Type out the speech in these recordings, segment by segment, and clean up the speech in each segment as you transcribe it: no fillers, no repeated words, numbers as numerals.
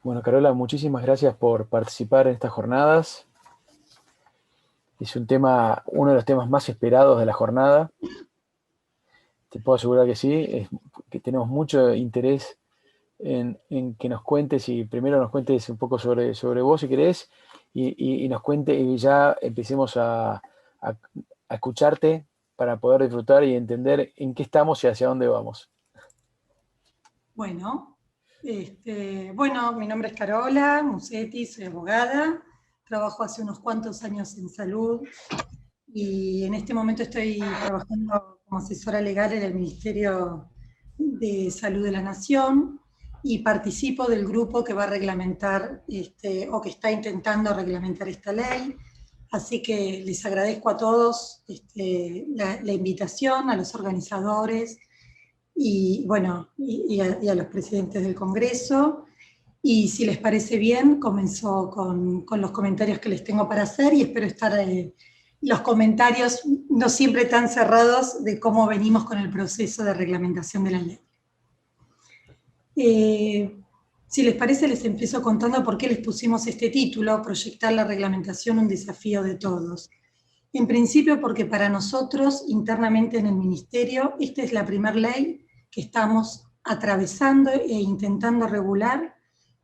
Bueno, Carola, muchísimas gracias por participar en estas jornadas. Es un tema, uno de los temas más esperados de la jornada. Te puedo asegurar que sí, que tenemos mucho interés en que nos cuentes y primero nos cuentes un poco sobre vos, si querés, y nos cuente y ya empecemos a escucharte para poder disfrutar y entender en qué estamos y hacia dónde vamos. Bueno, bueno, mi nombre es Carola Musetti, soy abogada, trabajo hace unos cuantos años en salud y en este momento estoy trabajando como asesora legal en el Ministerio de Salud de la Nación y participo del grupo que va a reglamentar o que está intentando reglamentar esta ley. Así que les agradezco a todos la invitación, a los organizadores y bueno, y a los presidentes del Congreso. Y si les parece bien, comenzó con los comentarios que les tengo para hacer y espero estar los comentarios no siempre tan cerrados de cómo venimos con el proceso de reglamentación de la ley. Si les parece, les empiezo contando por qué les pusimos este título, Proyectar la reglamentación, un desafío de todos. En principio porque para nosotros, internamente en el Ministerio, esta es la primera ley que estamos atravesando e intentando regular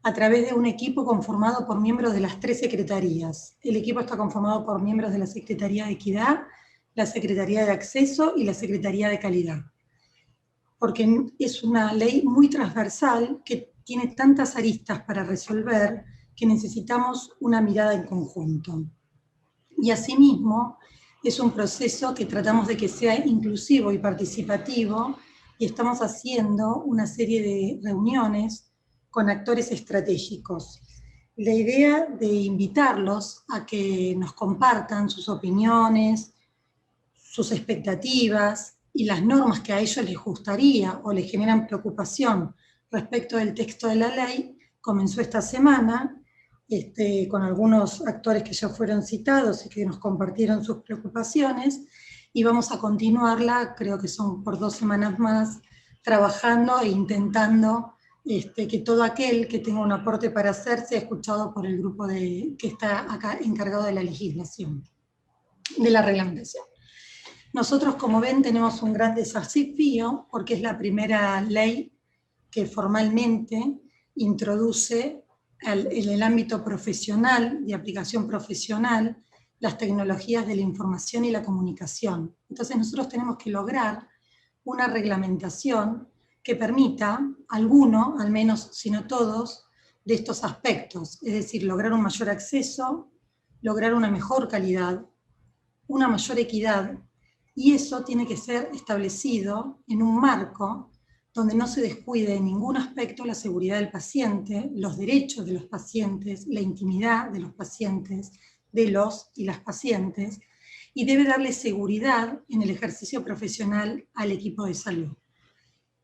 a través de un equipo conformado por miembros de las 3 secretarías. El equipo está conformado por miembros de la Secretaría de Equidad, la Secretaría de Acceso y la Secretaría de Calidad. Porque es una ley muy transversal que tiene tantas aristas para resolver que necesitamos una mirada en conjunto. Y asimismo, es un proceso que tratamos de que sea inclusivo y participativo y estamos haciendo una serie de reuniones con actores estratégicos. La idea de invitarlos a que nos compartan sus opiniones, sus expectativas y las normas que a ellos les gustaría o les generan preocupación respecto del texto de la ley, comenzó esta semana con algunos actores que ya fueron citados y que nos compartieron sus preocupaciones, y vamos a continuarla, creo que son por 2 semanas más, trabajando e intentando que todo aquel que tenga un aporte para hacer sea escuchado por el grupo que está acá encargado de la legislación, de la reglamentación. Nosotros, como ven, tenemos un gran desafío porque es la primera ley que formalmente introduce en el ámbito profesional, de aplicación profesional, las tecnologías de la información y la comunicación. Entonces nosotros tenemos que lograr una reglamentación que permita alguno, al menos si no todos, de estos aspectos, es decir, lograr un mayor acceso, lograr una mejor calidad, una mayor equidad, y eso tiene que ser establecido en un marco donde no se descuide en ningún aspecto la seguridad del paciente, los derechos de los pacientes, la intimidad de los pacientes, de los y las pacientes, y debe darle seguridad en el ejercicio profesional al equipo de salud.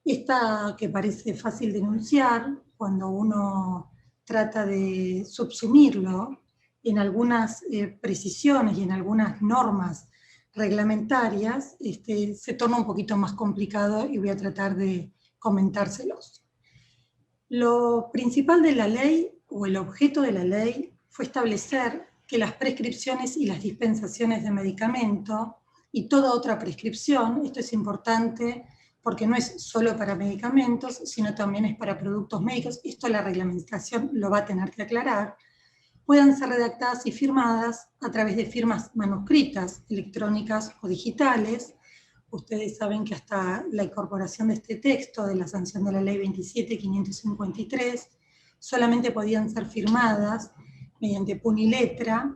Esta que parece fácil de enunciar, cuando uno trata de subsumirlo en algunas precisiones y en algunas normas reglamentarias, se torna un poquito más complicado y voy a tratar de comentárselos. Lo principal de la ley, o el objeto de la ley, fue establecer que las prescripciones y las dispensaciones de medicamento y toda otra prescripción, esto es importante porque no es solo para medicamentos, sino también es para productos médicos, esto la reglamentación lo va a tener que aclarar, puedan ser redactadas y firmadas a través de firmas manuscritas, electrónicas o digitales. Ustedes saben que hasta la incorporación de este texto, de la sanción de la ley 27.553, solamente podían ser firmadas mediante puño y letra.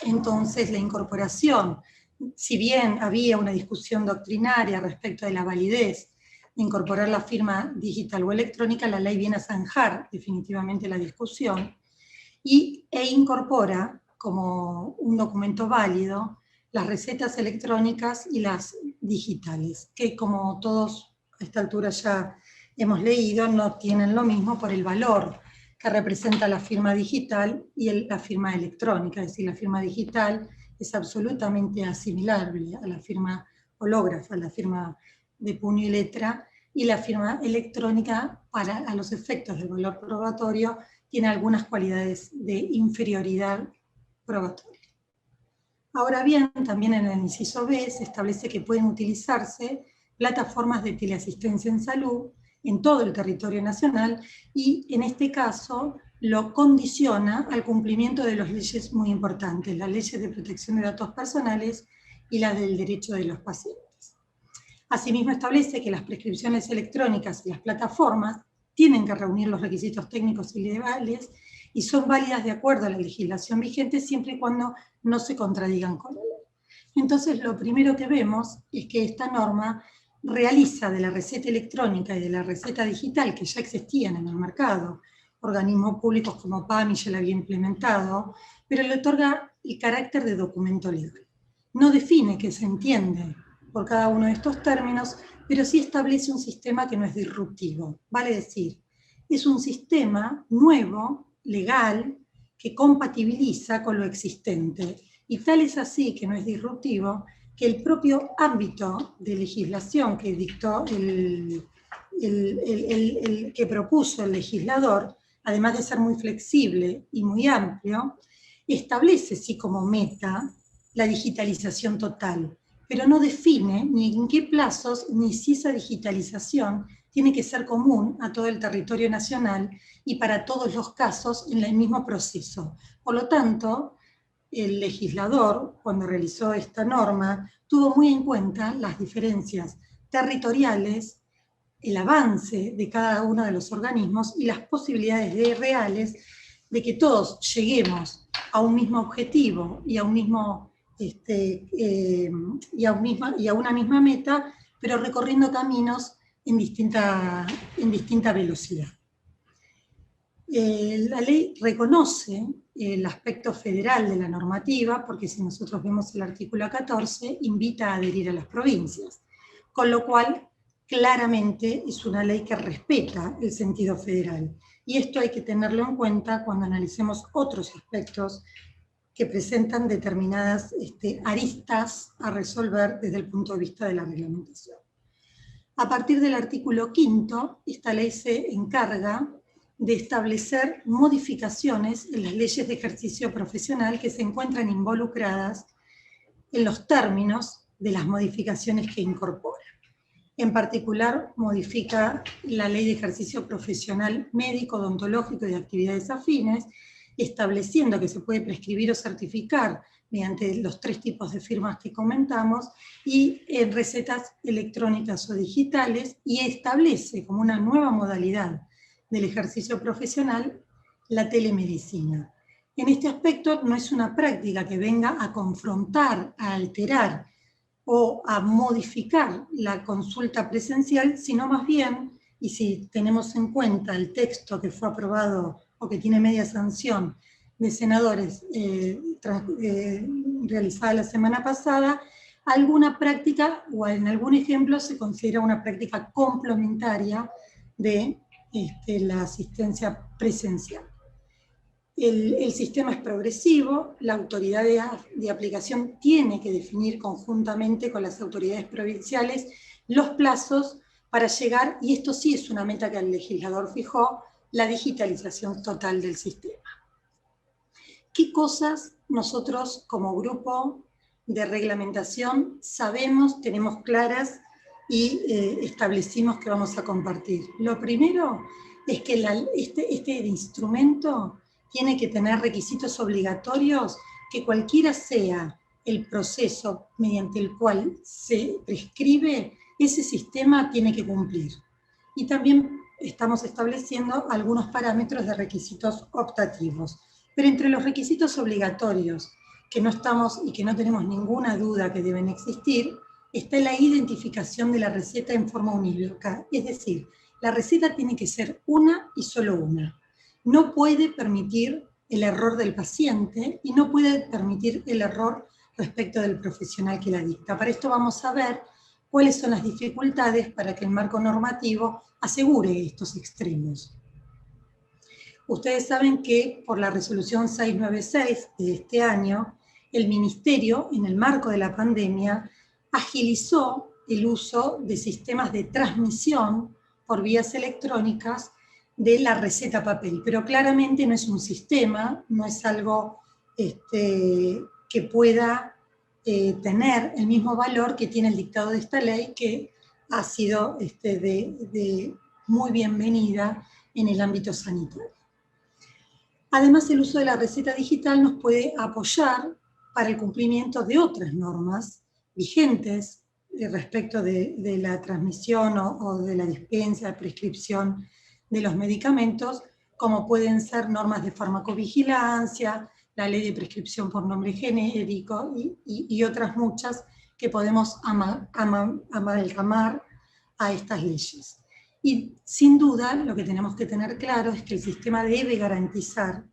Entonces la incorporación, si bien había una discusión doctrinaria respecto de la validez de incorporar la firma digital o electrónica, la ley viene a zanjar definitivamente la discusión e incorpora como un documento válido las recetas electrónicas y las digitales, que como todos a esta altura ya hemos leído, no tienen lo mismo por el valor que representa la firma digital y la firma electrónica. Es decir, la firma digital es absolutamente asimilable a la firma hológrafa, a la firma de puño y letra, y la firma electrónica a los efectos del valor probatorio tiene algunas cualidades de inferioridad probatoria. Ahora bien, también en el inciso B se establece que pueden utilizarse plataformas de teleasistencia en salud en todo el territorio nacional y en este caso lo condiciona al cumplimiento de las leyes muy importantes, las leyes de protección de datos personales y las del derecho de los pacientes. Asimismo establece que las prescripciones electrónicas y las plataformas tienen que reunir los requisitos técnicos y legales y son válidas de acuerdo a la legislación vigente siempre y cuando no se contradigan con la ley. Entonces, lo primero que vemos es que esta norma realiza de la receta electrónica y de la receta digital, que ya existían en el mercado, organismos públicos como PAMI ya la había implementado, pero le otorga el carácter de documento legal. No define qué se entiende por cada uno de estos términos, pero sí establece un sistema que no es disruptivo. Vale decir, es un sistema nuevo, legal, que compatibiliza con lo existente. Y tal es así que no es disruptivo, que el propio ámbito de legislación que dictó que propuso el legislador, además de ser muy flexible y muy amplio, establece sí como meta la digitalización total, pero no define ni en qué plazos ni si esa digitalización tiene que ser común a todo el territorio nacional y para todos los casos en el mismo proceso. Por lo tanto, el legislador, cuando realizó esta norma, tuvo muy en cuenta las diferencias territoriales, el avance de cada uno de los organismos y las posibilidades reales de que todos lleguemos a un mismo objetivo y a un mismo y a una misma meta, pero recorriendo caminos en distinta velocidad. La ley reconoce el aspecto federal de la normativa, porque si nosotros vemos el artículo 14, invita a adherir a las provincias, con lo cual claramente es una ley que respeta el sentido federal. Y esto hay que tenerlo en cuenta cuando analicemos otros aspectos que presentan determinadas aristas a resolver desde el punto de vista de la reglamentación. A partir del artículo 5, esta ley se encarga de establecer modificaciones en las leyes de ejercicio profesional que se encuentran involucradas en los términos de las modificaciones que incorpora. En particular, modifica la ley de ejercicio profesional médico, odontológico y de actividades afines, estableciendo que se puede prescribir o certificar mediante los 3 tipos de firmas que comentamos, y en recetas electrónicas o digitales, y establece como una nueva modalidad del ejercicio profesional la telemedicina. En este aspecto no es una práctica que venga a confrontar, a alterar o a modificar la consulta presencial, sino más bien, y si tenemos en cuenta el texto que fue aprobado o que tiene media sanción de senadores realizada la semana pasada, alguna práctica o en algún ejemplo se considera una práctica complementaria de la asistencia presencial. El sistema es progresivo, la autoridad de aplicación tiene que definir conjuntamente con las autoridades provinciales los plazos para llegar, y esto sí es una meta que el legislador fijó, la digitalización total del sistema. ¿Qué cosas nosotros como grupo de reglamentación sabemos, tenemos claras y establecimos que vamos a compartir? Lo primero es que este instrumento tiene que tener requisitos obligatorios que cualquiera sea el proceso mediante el cual se prescribe, ese sistema tiene que cumplir. Y también estamos estableciendo algunos parámetros de requisitos optativos. Pero entre los requisitos obligatorios que no estamos y que no tenemos ninguna duda que deben existir, está la identificación de la receta en forma unívoca. Es decir, la receta tiene que ser una y solo una. No puede permitir el error del paciente y no puede permitir el error respecto del profesional que la dicta. Para esto vamos a ver cuáles son las dificultades para que el marco normativo asegure estos extremos. Ustedes saben que por la resolución 696 de este año, el Ministerio, en el marco de la pandemia, agilizó el uso de sistemas de transmisión por vías electrónicas de la receta papel, pero claramente no es un sistema, no es algo que pueda tener el mismo valor que tiene el dictado de esta ley, que ha sido de muy bienvenida en el ámbito sanitario. Además, el uso de la receta digital nos puede apoyar para el cumplimiento de otras normas vigentes respecto de la transmisión o de la dispensa, de prescripción de los medicamentos, como pueden ser normas de farmacovigilancia, la ley de prescripción por nombre genérico y otras muchas que podemos amalgamar a estas leyes. Y sin duda lo que tenemos que tener claro es que el sistema debe garantizar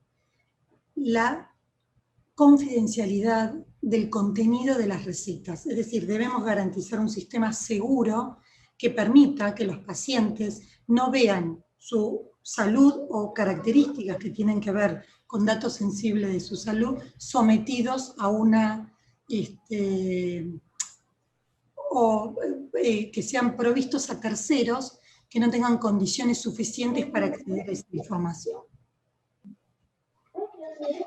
la confidencialidad del contenido de las recetas, es decir, debemos garantizar un sistema seguro que permita que los pacientes no vean su salud o características que tienen que ver con datos sensibles de su salud sometidos a una que sean provistos a terceros que no tengan condiciones suficientes para acceder a esa información.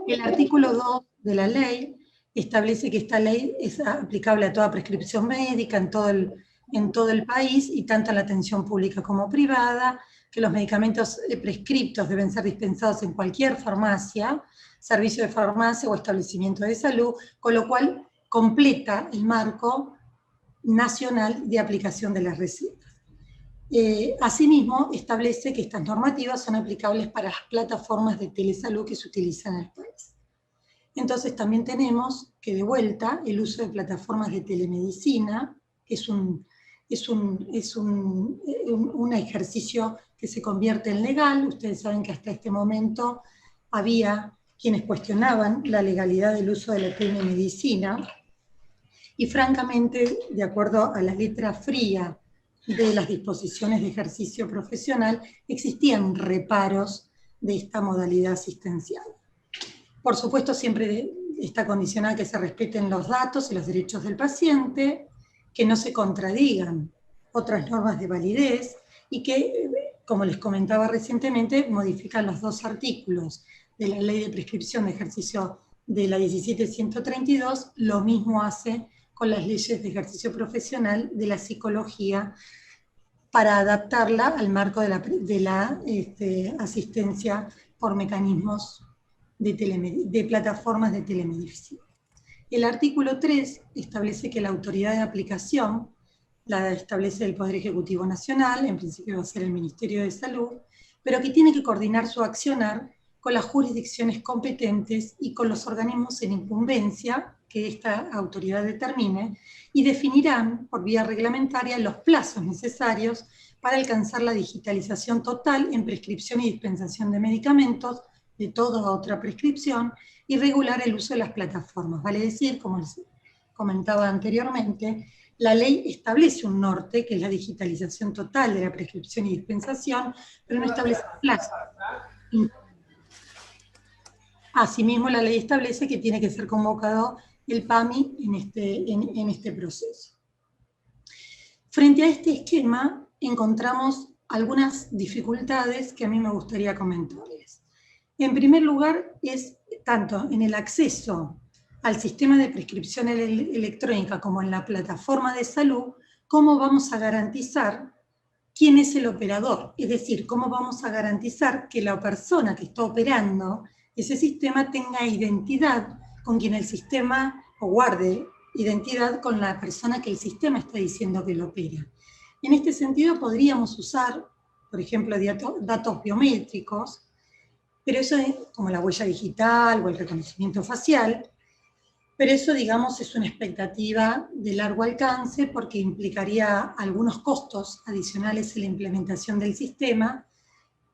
El artículo 2 de la ley establece que esta ley es aplicable a toda prescripción médica en todo el país y tanto en la atención pública como privada, que los medicamentos prescriptos deben ser dispensados en cualquier farmacia, servicio de farmacia o establecimiento de salud, con lo cual completa el marco nacional de aplicación de las recetas. Asimismo, establece que estas normativas son aplicables para las plataformas de telesalud que se utilizan en el país. Entonces también tenemos que de vuelta el uso de plataformas de telemedicina, que es un ejercicio que se convierte en legal. Ustedes saben que hasta este momento había quienes cuestionaban la legalidad del uso de la telemedicina, y francamente, de acuerdo a la letra fría de las disposiciones de ejercicio profesional, existían reparos de esta modalidad asistencial. Por supuesto, siempre está condicionada a que se respeten los datos y los derechos del paciente, que no se contradigan otras normas de validez y que, como les comentaba recientemente, modifican los 2 artículos de la Ley de Prescripción de Ejercicio de la 1732, lo mismo hace con las leyes de ejercicio profesional de la psicología para adaptarla al marco de la asistencia por mecanismos de plataformas de telemedicina. El artículo 3 establece que la autoridad de aplicación la establece el Poder Ejecutivo Nacional, en principio va a ser el Ministerio de Salud, pero que tiene que coordinar su accionar con las jurisdicciones competentes y con los organismos en incumbencia que esta autoridad determine, y definirán por vía reglamentaria los plazos necesarios para alcanzar la digitalización total en prescripción y dispensación de medicamentos, de toda otra prescripción, y regular el uso de las plataformas. Vale decir, como les comentaba anteriormente, la ley establece un norte, que es la digitalización total de la prescripción y dispensación, pero no establece plazos. Asimismo, la ley establece que tiene que ser convocado el PAMI en este proceso. Frente a este esquema, encontramos algunas dificultades que a mí me gustaría comentarles. En primer lugar, es tanto en el acceso al sistema de prescripción electrónica como en la plataforma de salud, cómo vamos a garantizar quién es el operador, es decir, cómo vamos a garantizar que la persona que está operando ese sistema tenga identidad con quien el sistema, o guarde identidad con la persona que el sistema está diciendo que lo opera. En este sentido podríamos usar, por ejemplo, datos biométricos, pero eso es como la huella digital o el reconocimiento facial, pero eso, digamos, es una expectativa de largo alcance porque implicaría algunos costos adicionales en la implementación del sistema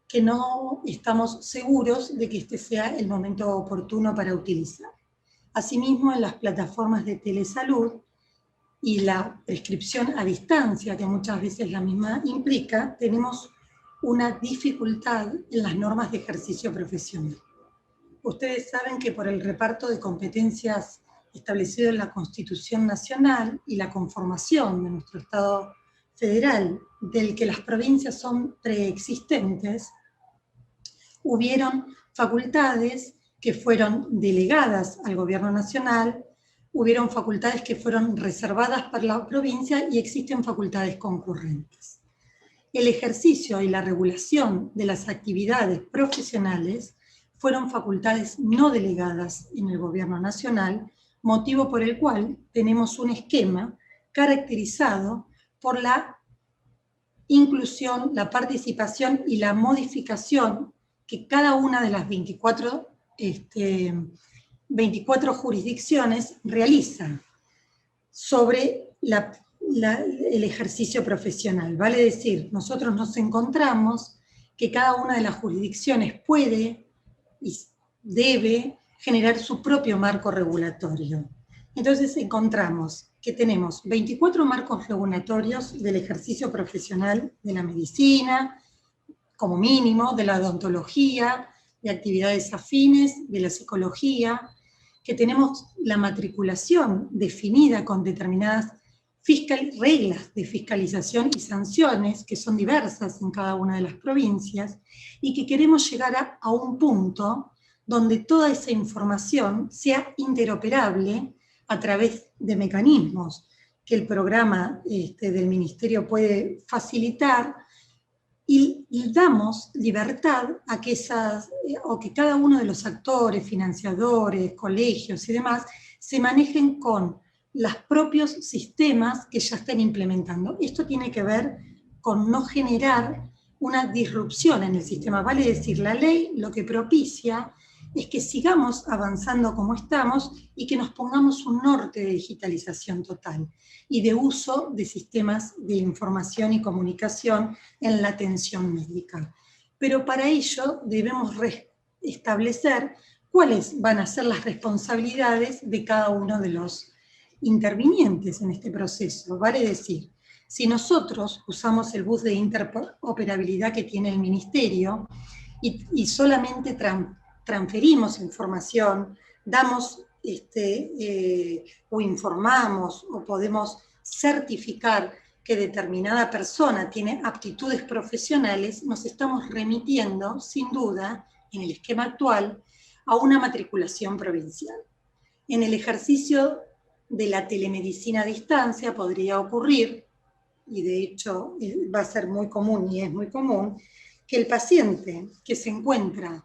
que no estamos seguros de que este sea el momento oportuno para utilizar. Asimismo, en las plataformas de telesalud y la prescripción a distancia, que muchas veces la misma implica, tenemos una dificultad en las normas de ejercicio profesional. Ustedes saben que por el reparto de competencias establecido en la Constitución Nacional y la conformación de nuestro Estado federal, del que las provincias son preexistentes, hubieron facultades que fueron delegadas al gobierno nacional, hubieron facultades que fueron reservadas para la provincia y existen facultades concurrentes. El ejercicio y la regulación de las actividades profesionales fueron facultades no delegadas en el gobierno nacional, motivo por el cual tenemos un esquema caracterizado por la inclusión, la participación y la modificación que cada una de las 24 jurisdicciones realiza sobre el ejercicio profesional. Vale decir, nosotros nos encontramos que cada una de las jurisdicciones puede y debe generar su propio marco regulatorio. Entonces encontramos que tenemos 24 marcos regulatorios del ejercicio profesional de la medicina, como mínimo, de la odontología, de actividades afines, de la psicología, que tenemos la matriculación definida con determinadas reglas de fiscalización y sanciones, que son diversas en cada una de las provincias, y que queremos llegar a un punto donde toda esa información sea interoperable a través de mecanismos que el programa del Ministerio puede facilitar, y damos libertad a que que cada uno de los actores, financiadores, colegios y demás, se manejen con los propios sistemas que ya estén implementando. Esto tiene que ver con no generar una disrupción en el sistema. Vale decir, la ley lo que propicia es que sigamos avanzando como estamos y que nos pongamos un norte de digitalización total y de uso de sistemas de información y comunicación en la atención médica. Pero para ello debemos establecer cuáles van a ser las responsabilidades de cada uno de los intervinientes en este proceso. Vale decir, si nosotros usamos el bus de interoperabilidad que tiene el Ministerio y solamente transferimos información, damos o informamos o podemos certificar que determinada persona tiene aptitudes profesionales, nos estamos remitiendo, sin duda, en el esquema actual, a una matriculación provincial. En el ejercicio de la telemedicina a distancia podría ocurrir, y de hecho va a ser muy común y es muy común, que el paciente que se encuentra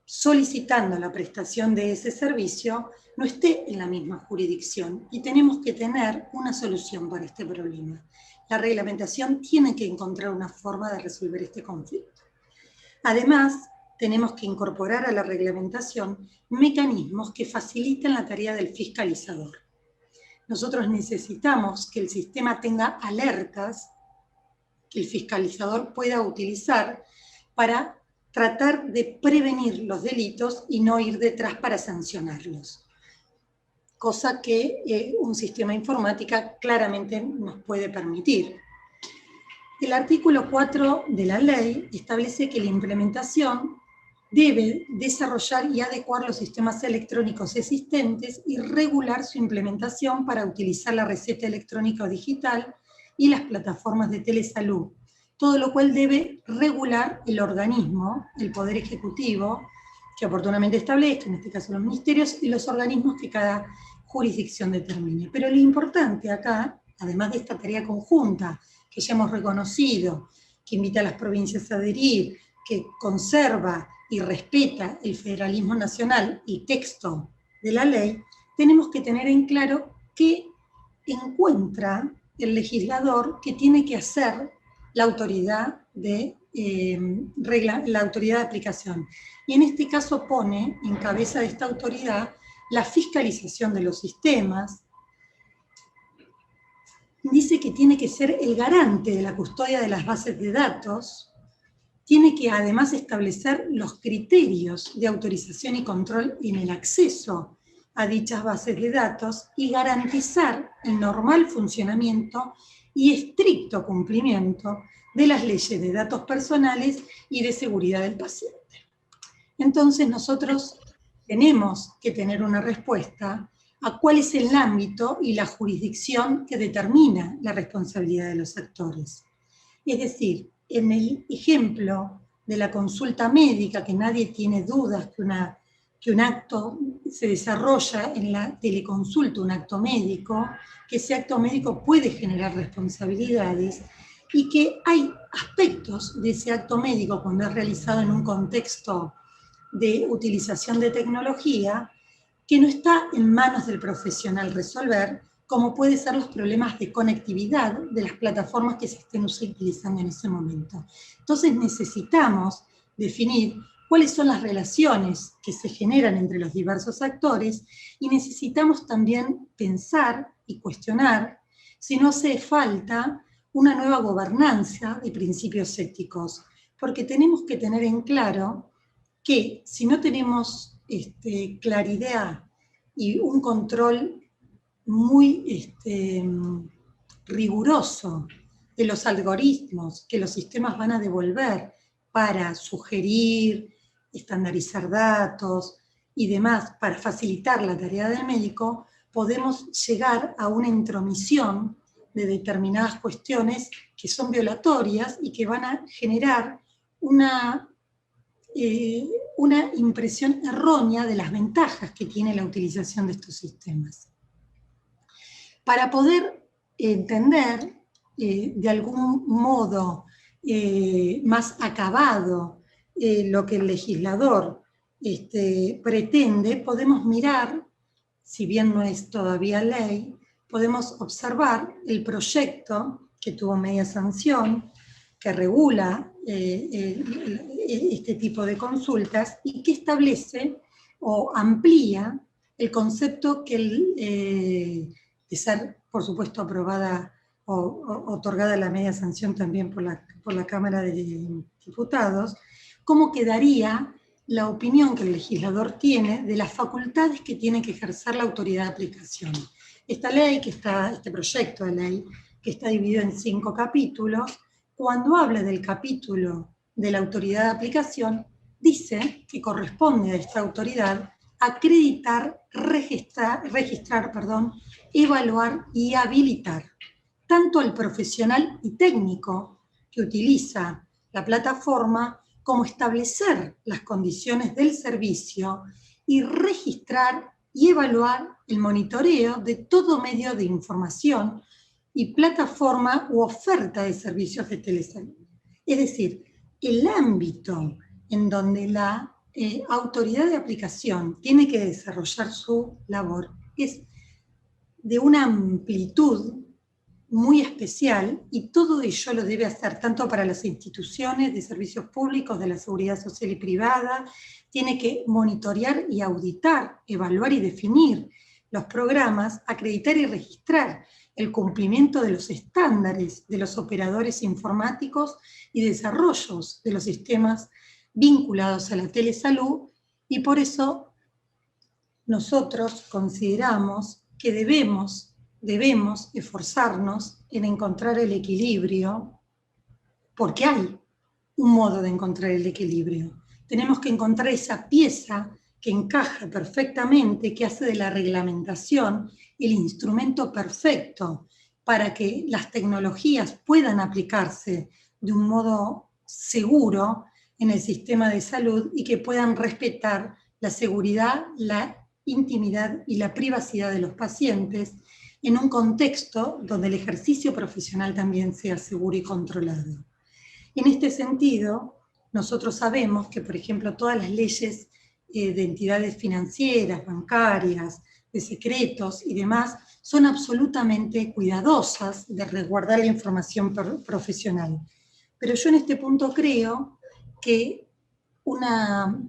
solicitando la prestación de ese servicio no esté en la misma jurisdicción, y tenemos que tener una solución para este problema. La reglamentación tiene que encontrar una forma de resolver este conflicto. Además, tenemos que incorporar a la reglamentación mecanismos que faciliten la tarea del fiscalizador. Nosotros necesitamos que el sistema tenga alertas que el fiscalizador pueda utilizar para tratar de prevenir los delitos y no ir detrás para sancionarlos. Cosa que un sistema informático claramente nos puede permitir. El artículo 4 de la ley establece que la implementación debe desarrollar y adecuar los sistemas electrónicos existentes y regular su implementación para utilizar la receta electrónica o digital y las plataformas de telesalud, todo lo cual debe regular el organismo, el Poder Ejecutivo, que oportunamente establezca, en este caso los ministerios, y los organismos que cada jurisdicción determine. Pero lo importante acá, además de esta tarea conjunta que ya hemos reconocido, que invita a las provincias a adherir, que conserva y respeta el federalismo nacional y texto de la ley, tenemos que tener en claro qué encuentra el legislador que tiene que hacer la autoridad de aplicación. Y en este caso pone en cabeza de esta autoridad la fiscalización de los sistemas. Dice que tiene que ser el garante de la custodia de las bases de datos, tiene que además establecer los criterios de autorización y control en el acceso a dichas bases de datos y garantizar el normal funcionamiento y estricto cumplimiento de las leyes de datos personales y de seguridad del paciente. Entonces nosotros tenemos que tener una respuesta a cuál es el ámbito y la jurisdicción que determina la responsabilidad de los actores. Es decir, en el ejemplo de la consulta médica, que nadie tiene dudas que un acto se desarrolla en la teleconsulta, un acto médico, que ese acto médico puede generar responsabilidades y que hay aspectos de ese acto médico cuando es realizado en un contexto de utilización de tecnología que no está en manos del profesional resolver, como pueden ser los problemas de conectividad de las plataformas que se estén utilizando en ese momento. Entonces necesitamos definir cuáles son las relaciones que se generan entre los diversos actores y necesitamos también pensar y cuestionar si no hace falta una nueva gobernanza de principios éticos, porque tenemos que tener en claro que si no tenemos claridad y un control muy riguroso de los algoritmos que los sistemas van a devolver para sugerir, estandarizar datos y demás, para facilitar la tarea del médico, podemos llegar a una intromisión de determinadas cuestiones que son violatorias y que van a generar una impresión errónea de las ventajas que tiene la utilización de estos sistemas. Para poder entender de algún modo más acabado lo que el legislador pretende, podemos mirar, si bien no es todavía ley, podemos observar el proyecto que tuvo media sanción, que regula este tipo de consultas y que establece o amplía el concepto que de ser, por supuesto, aprobada o otorgada la media sanción también por la Cámara de Diputados, cómo quedaría la opinión que el legislador tiene de las facultades que tiene que ejercer la autoridad de aplicación. Este proyecto de ley, que está dividido en 5 capítulos, cuando habla del capítulo de la autoridad de aplicación, dice que corresponde a esta autoridad acreditar, registrar, evaluar y habilitar tanto al profesional y técnico que utiliza la plataforma, como establecer las condiciones del servicio y registrar y evaluar el monitoreo de todo medio de información y plataforma u oferta de servicios de telesalud. Es decir, el ámbito en donde la autoridad de aplicación tiene que desarrollar su labor es de una amplitud muy especial, y todo ello lo debe hacer tanto para las instituciones de servicios públicos, de la seguridad social y privada, tiene que monitorear y auditar, evaluar y definir los programas, acreditar y registrar el cumplimiento de los estándares de los operadores informáticos y desarrollos de los sistemas vinculados a la telesalud, y por eso nosotros consideramos que debemos esforzarnos en encontrar el equilibrio, porque hay un modo de encontrar el equilibrio. Tenemos que encontrar esa pieza que encaja perfectamente, que hace de la reglamentación el instrumento perfecto para que las tecnologías puedan aplicarse de un modo seguro en el sistema de salud y que puedan respetar la seguridad, la intimidad y la privacidad de los pacientes en un contexto donde el ejercicio profesional también sea seguro y controlado. En este sentido, nosotros sabemos que, por ejemplo, todas las leyes de entidades financieras, bancarias, de secretos y demás, son absolutamente cuidadosas de resguardar la información profesional. Pero yo en este punto creo que una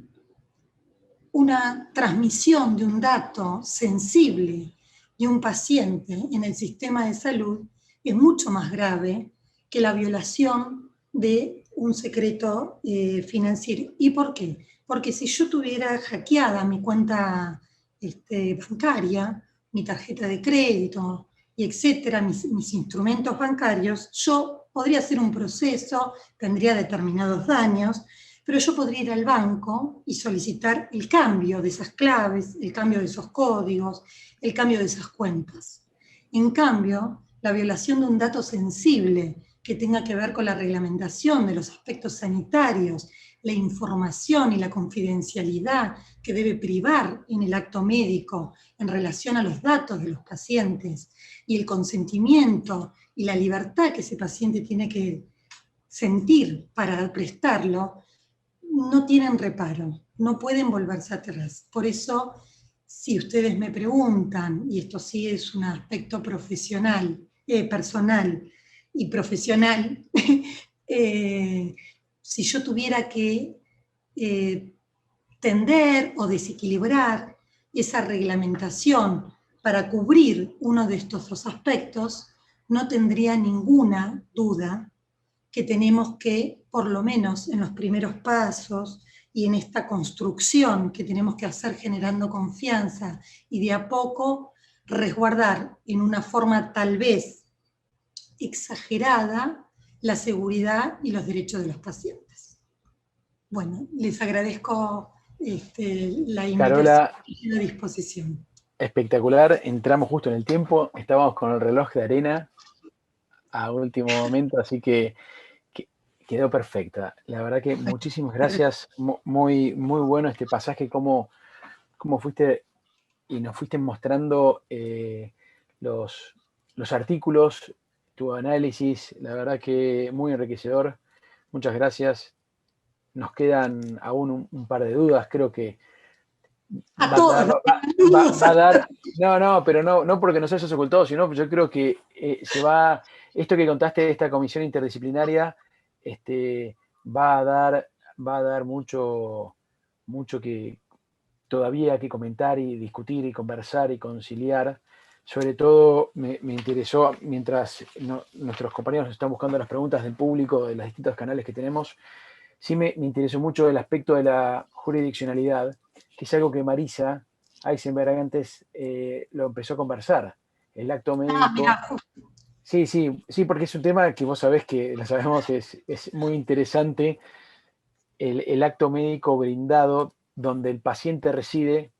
transmisión de un dato sensible de un paciente en el sistema de salud es mucho más grave que la violación de un secreto financiero. ¿Y por qué? Porque si yo tuviera hackeada mi cuenta bancaria, mi tarjeta de crédito, y etcétera, mis instrumentos bancarios, yo podría hacer un proceso, tendría determinados daños, Pero yo podría ir al banco y solicitar el cambio de esas claves, el cambio de esos códigos, el cambio de esas cuentas. En cambio, la violación de un dato sensible que tenga que ver con la reglamentación de los aspectos sanitarios, la información y la confidencialidad que debe privar en el acto médico en relación a los datos de los pacientes y el consentimiento y la libertad que ese paciente tiene que sentir para prestarlo, no tienen reparo, no pueden volverse atrás. Por eso, si ustedes me preguntan, y esto sí es un aspecto profesional, personal y profesional, si yo tuviera que tender o desequilibrar esa reglamentación para cubrir uno de estos dos aspectos, no tendría ninguna duda que tenemos que, por lo menos en los primeros pasos y en esta construcción que tenemos que hacer generando confianza y de a poco resguardar en una forma tal vez exagerada la seguridad y los derechos de los pacientes. Bueno, les agradezco la invitación Carola, y la disposición. espectacular, entramos justo en el tiempo, estábamos con el reloj de arena a último momento, así que quedó perfecta. La verdad que muchísimas gracias, muy, muy bueno este pasaje, cómo fuiste y nos fuiste mostrando los artículos, tu análisis, la verdad que muy enriquecedor. Muchas gracias. Nos quedan aún un par de dudas, creo que A todos, va a dar, no, pero no porque nos hayas ocultado, sino yo creo que esto que contaste de esta comisión interdisciplinaria, va a dar mucho que todavía que comentar y discutir y conversar y conciliar. Sobre todo me interesó, mientras nuestros compañeros están buscando las preguntas del público de los distintos canales que tenemos, sí me interesó mucho el aspecto de la jurisdiccionalidad, que es algo que Marisa Eisenberg antes lo empezó a conversar. El acto médico. Sí, porque es un tema que vos sabés que, lo sabemos, es muy interesante, el acto médico brindado donde el paciente reside,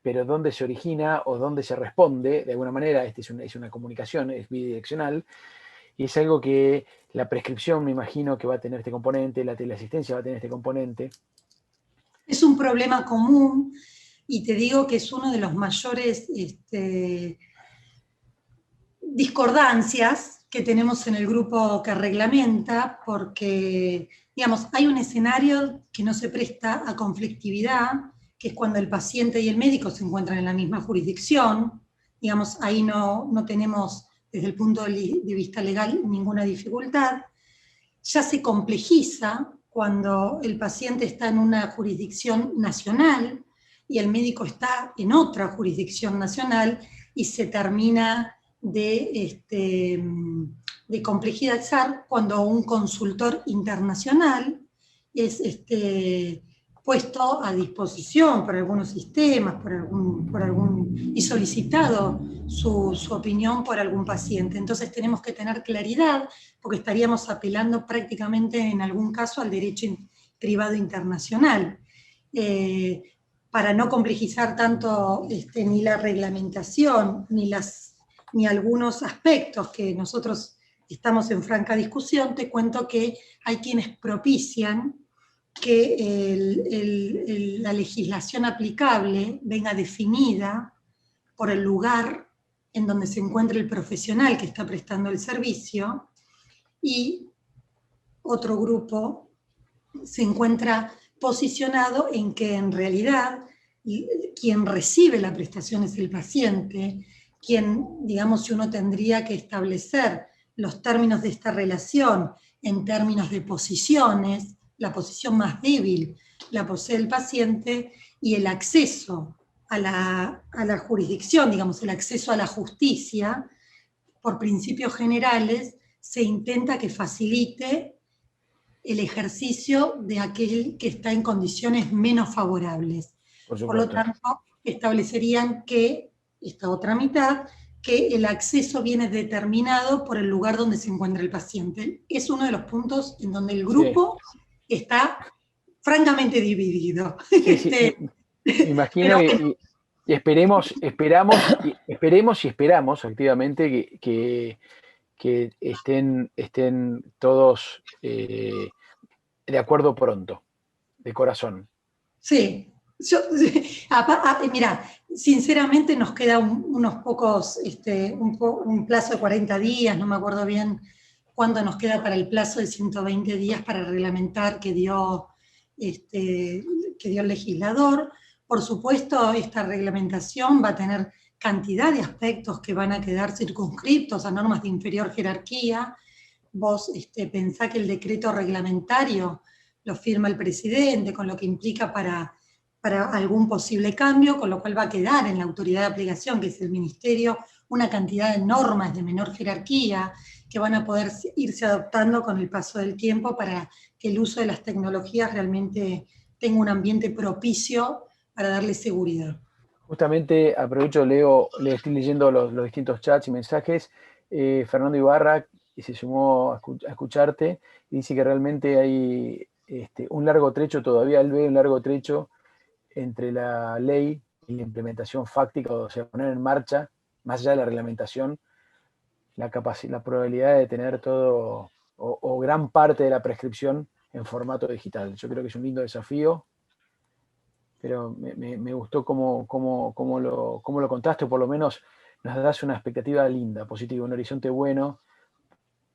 pero donde se origina o donde se responde, de alguna manera, es una comunicación, es bidireccional, y es algo que la prescripción me imagino que va a tener este componente, la teleasistencia va a tener este componente. Es un problema común y te digo que es uno de los mayores discordancias que tenemos en el grupo que reglamenta, porque, digamos, hay un escenario que no se presta a conflictividad, que es cuando el paciente y el médico se encuentran en la misma jurisdicción. Digamos, ahí no tenemos, desde el punto de vista legal, ninguna dificultad. Ya se complejiza cuando el paciente está en una jurisdicción nacional y el médico está en otra jurisdicción nacional y se termina de complejizar cuando un consultor internacional es puesto a disposición por algunos sistemas, y solicitado su opinión por algún paciente. Entonces tenemos que tener claridad, porque estaríamos apelando prácticamente en algún caso al derecho privado internacional. Para no complejizar tanto ni la reglamentación, ni algunos aspectos que nosotros estamos en franca discusión, te cuento que hay quienes propician que la legislación aplicable venga definida por el lugar en donde se encuentra el profesional que está prestando el servicio, y otro grupo se encuentra posicionado en que en realidad quien recibe la prestación es el paciente, quien, digamos, si uno tendría que establecer los términos de esta relación en términos de posiciones, la posición más débil la posee el paciente, y el acceso a la jurisdicción, digamos, el acceso a la justicia, por principios generales, se intenta que facilite el ejercicio de aquel que está en condiciones menos favorables. Por lo tanto, establecerían que, esta otra mitad, que el acceso viene determinado por el lugar donde se encuentra el paciente. Es uno de los puntos en donde el grupo está francamente dividido. Sí, sí, me imagino Pero y esperemos y esperamos activamente que estén todos de acuerdo pronto, de corazón. sí, mira, sinceramente nos queda unos pocos, un plazo de 40 días, no me acuerdo bien cuándo nos queda para el plazo de 120 días para reglamentar que dio el legislador. Por supuesto, esta reglamentación va a tener cantidad de aspectos que van a quedar circunscriptos a normas de inferior jerarquía. Vos pensá que el decreto reglamentario lo firma el presidente, con lo que implica para algún posible cambio, con lo cual va a quedar en la autoridad de aplicación, que es el ministerio, una cantidad de normas de menor jerarquía que van a poder irse adoptando con el paso del tiempo para que el uso de las tecnologías realmente tenga un ambiente propicio para darle seguridad. Justamente aprovecho, le estoy leyendo los distintos chats y mensajes. Fernando Ibarra se sumó a escucharte y dice que realmente hay un largo trecho todavía, él ve un largo trecho entre la ley y la implementación fáctica, o sea, poner en marcha, más allá de la reglamentación, la probabilidad de tener todo o gran parte de la prescripción en formato digital. Yo creo que es un lindo desafío, pero me gustó cómo lo contaste, o por lo menos nos das una expectativa linda, positiva, un horizonte bueno,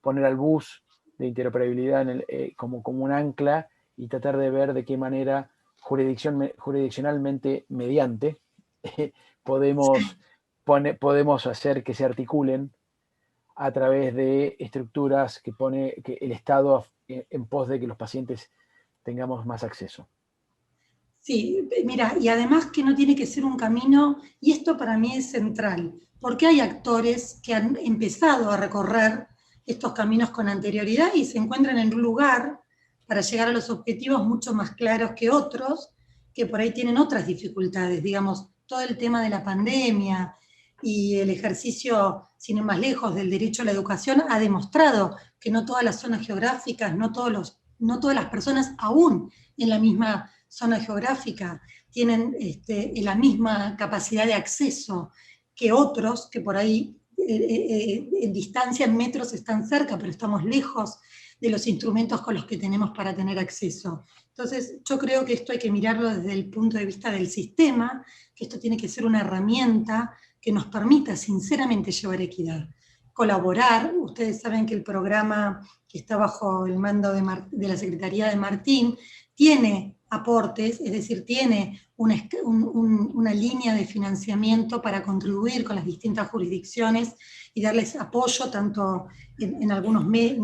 poner al bus de interoperabilidad como un ancla y tratar de ver de qué manera jurisdiccionalmente mediante podemos, podemos hacer que se articulen a través de estructuras que pone que el Estado en pos de que los pacientes tengamos más acceso. Sí, mira, y además que no tiene que ser un camino, y esto para mí es central, porque hay actores que han empezado a recorrer estos caminos con anterioridad y se encuentran en un lugar para llegar a los objetivos mucho más claros que otros, que por ahí tienen otras dificultades, digamos, todo el tema de la pandemia y el ejercicio, sin ir más lejos, del derecho a la educación ha demostrado que no todas las zonas geográficas, no todas las personas aún en la misma zona geográfica tienen la misma capacidad de acceso que otros, que por ahí en distancia, en metros están cerca, pero estamos lejos de los instrumentos con los que tenemos para tener acceso. Entonces, yo creo que esto hay que mirarlo desde el punto de vista del sistema, que esto tiene que ser una herramienta que nos permita sinceramente llevar equidad. Colaborar, ustedes saben que el programa que está bajo el mando de la Secretaría de Martín tiene aportes, es decir, tiene una línea de financiamiento para contribuir con las distintas jurisdicciones y darles apoyo, tanto en algunos medios,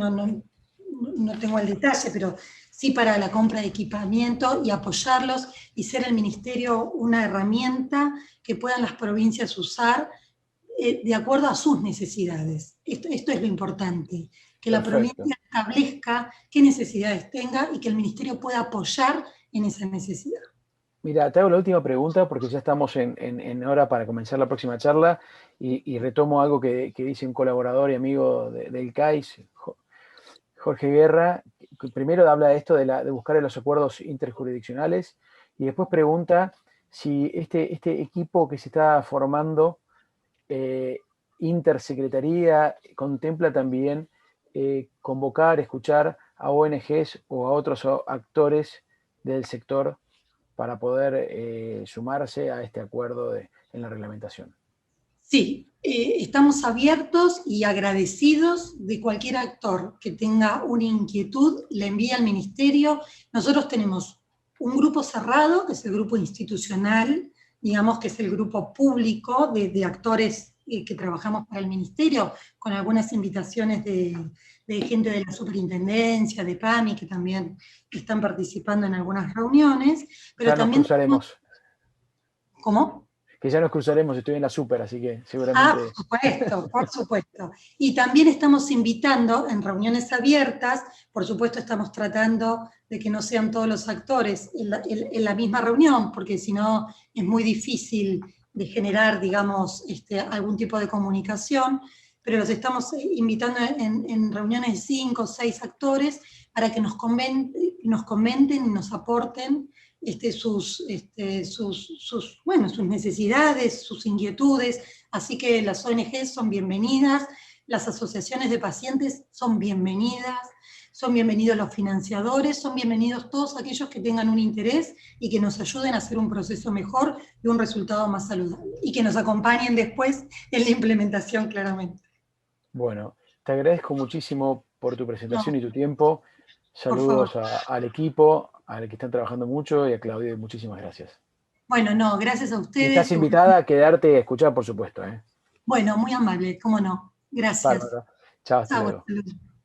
no tengo el detalle, pero sí para la compra de equipamiento y apoyarlos y ser el ministerio una herramienta que puedan las provincias usar de acuerdo a sus necesidades. Esto es lo importante, que la Perfecto. provincia establezca qué necesidades tenga y que el ministerio pueda apoyar en esa necesidad. Mira, te hago la última pregunta porque ya estamos en hora para comenzar la próxima charla y retomo algo que dice un colaborador y amigo del CAIS, Jorge Guerra, que primero habla de esto de buscar los acuerdos interjurisdiccionales y después pregunta si este equipo que se está formando, intersecretaría, contempla también convocar, escuchar a ONGs o a otros actores del sector para poder sumarse a este acuerdo en la reglamentación. Sí, estamos abiertos y agradecidos de cualquier actor que tenga una inquietud, le envíe al ministerio. Nosotros tenemos un grupo cerrado, que es el grupo institucional, digamos que es el grupo público de actores que trabajamos para el ministerio, con algunas invitaciones de gente de la superintendencia, de PAMI, que también están participando en algunas reuniones. Pero Ya nos también cruzaremos. ¿Cómo? Que ya nos cruzaremos, estoy en la super, así que seguramente... Por supuesto, por supuesto. Y también estamos invitando en reuniones abiertas, por supuesto estamos tratando de que no sean todos los actores en la misma reunión, porque si no es muy difícil de generar, digamos, algún tipo de comunicación, pero los estamos invitando en reuniones de 5 o 6 actores para que nos nos comenten y nos aporten sus necesidades, sus inquietudes. Así que las ONG son bienvenidas, las asociaciones de pacientes son bienvenidas, son bienvenidos los financiadores, son bienvenidos todos aquellos que tengan un interés y que nos ayuden a hacer un proceso mejor y un resultado más saludable, y que nos acompañen después en la implementación, claramente. Bueno, te agradezco muchísimo por tu presentación No, y tu tiempo. por Saludos favor. al equipo, al que están trabajando mucho, y a Claudio, muchísimas gracias. Bueno, no, gracias a Y estás ustedes. invitada a quedarte a escuchar, por supuesto, ¿eh? Bueno, muy amable, cómo no. Gracias. Bárbaro. Chao, hasta Chao, luego. hasta luego.